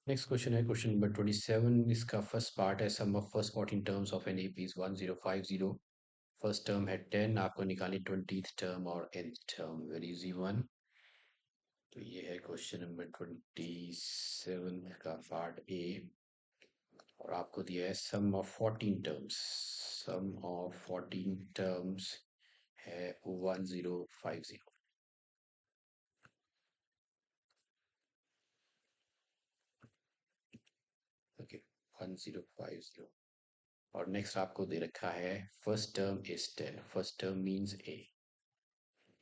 Next question है question number 27। इसका first part है sum of first 14 terms of an AP is 1050। First term है 10, आपको निकालनी 20th टर्म और nth term, very easy one. तो ये है क्वेश्चन नंबर 27 का पार्ट ए, और आपको दिया है sum of 14 terms. Sum of 14 terms है 1050। ओके, 1050। और नेक्स्ट आपको दे रखा है first term is 10, first term means A,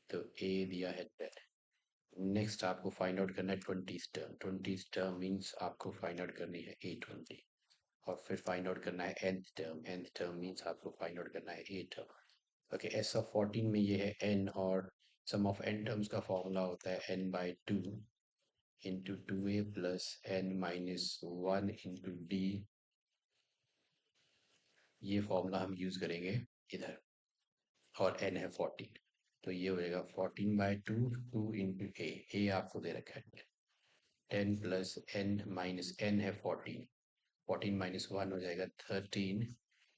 तो ए दिया है 10। नेक्स्ट आपको फाइंड आउट करना है 20th term, 20th term means आपको फाइंड आउट करनी है ए 20। और फिर फाइंड आउट करना है nth term, nth term means आपको फाइंड आउट करना है a term. Okay, S of 14 में ये है n, और सम ऑफ n टर्म्स का फॉर्मूला होता है n/2 into 2a plus n-1 into D. ये फॉर्मूला हम यूज करेंगे इधर, और n है 14, तो ये हो जाएगा 14/2, 2 इंटू ए आपको दे रखा है 10 प्लस n माइनस n है 14, 14 माइनस 1 हो जाएगा 13,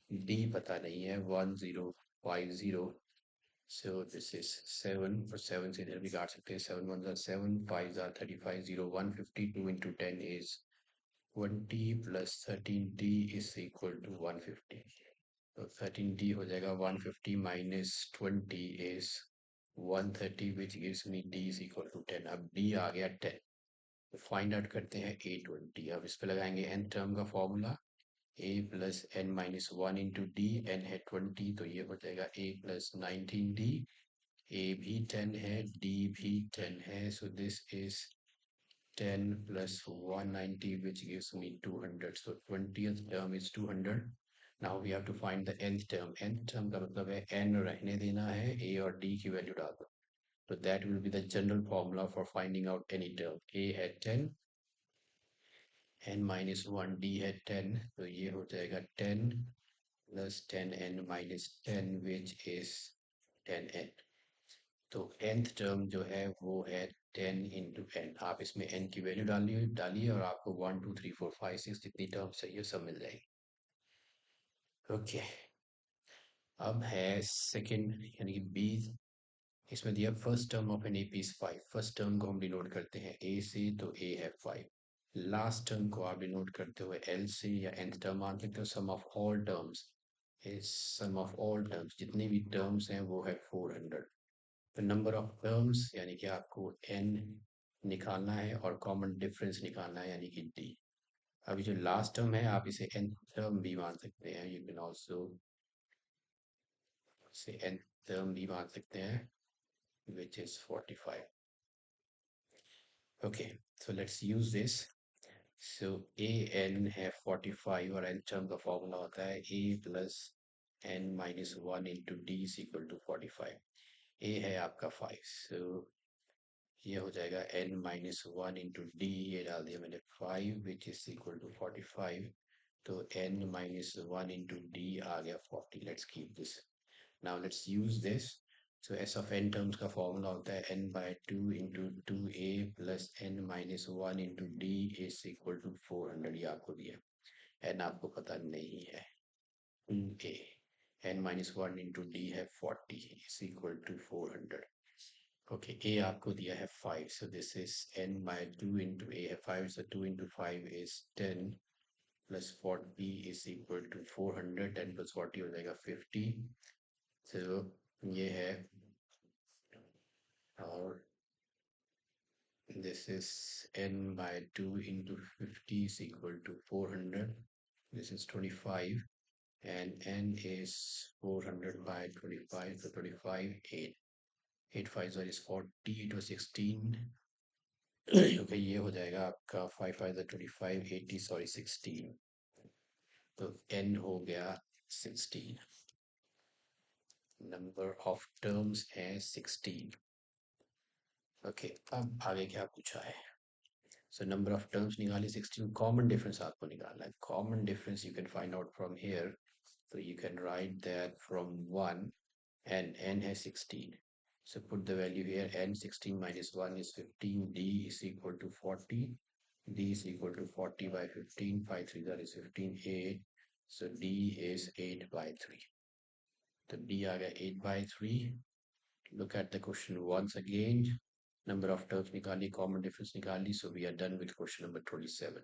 डी पता नहीं है 1050। सो दिस इज 7, और 7 से इधर भी काट सकते हैं, 7 1 7, 5 35, 0 150, 2 into 10 is 20 plus 13 D is equal to 150। तो 13d हो जाएगा 150 minus 20 is 130, which gives me d is equal to 10। अब d आ गया 10, तो फाइंड आउट करते हैं a20। अब इस पे लगाएंगे n टर्म का formula, a plus n-1 into D, n है 20, तो ये हो जाएगा a प्लस 19d। a भी 10 है, d भी 10 है, so this is 10 plus 190, which gives me 200. So 20th term is 200. Now we have to find the nth term. nth term का मतलब है n रहने देना है, a और d की वैल्यू डाल दो। So that will be the general formula for finding out any term. a है 10, n-1, d है 10, तो ये हो जाएगा 10 plus 10n minus 10, which is 10n। तो nth टर्म जो है वो है 10 इंटू एन। आप इसमें n की वैल्यू डालिए डालिए और आपको 1 2 3 4 5 6 जितनी टर्म चाहिए सब मिल जाएगी। ओके, अब है सेकंड यानी कि बी। इसमें दिया first term of an AP is 5। First term को हम डिनोट करते हैं ए से, तो ए है 5। लास्ट टर्म को आप डिनोट करते हुए एल से, या nth टर्म मान सकते हो। Sum of all terms is, sum of all terms जितने भी टर्म्स हैं वो है 400। तो नंबर ऑफ टर्म्स यानी कि आपको n निकालना है और कॉमन डिफरेंस निकालना है यानी कि d। अभी जो लास्ट टर्म है आप इसे n टर्म भी मान सकते हैं, you can also say n term भी मान सकते हैं, which is 45। Okay, so let's use this. So A N है 45, और n टर्म का फॉर्मूला होता है a plus n-1 into D is equal to 45। a है आपका 5, सो ये हो जाएगा n-1 इंटू डी, ये डाल दिया मैंने 5, विच इज इक्वल टू 45। तो n-1 इंटू डी आ गया 40। Let's keep this, now let's use this. So S of n terms का फॉर्मूला होता है n/2 into 2a plus n-1 into D is equal to 400। ये आपको दिया, n आपको पता नहीं है, 2a, n-1 इंटू डी है 40 is equal to 400। Okay, a आपको दिया है 5, so this is n/2 into a है 5, so 2 into 5 is 10 plus 40 is equal to 400। 10 plus 40 हो जाएगा 50। so ये है, और this is n/2 into 50 is equal to 400। this is 25, and n is 400 by 25, so 25 8, 8 5 is 40, it was 16। Okay, ये हो जाएगा आपका 5 5 25, 80 सॉरी 16, तो n हो गया 16। नंबर ऑफ टर्म्स है 16। ओके, अब आगे क्या पूछा है। सो नंबर ऑफ टर्म्स निकाली 16, कॉमन डिफरेंस आपको निकालना है। Common difference you can find out from here, so you can write that from 1, and n has 16, so put the value here, n 16 minus 1 is 15, d is equal to 40, D is equal to 40 by 15. 5 3 that is 15. 8. So D is 8 by 3. So D आ गया 8 by 3. Look at the question once again. Number of terms nikali, common difference nikali. So we are done with question number 27.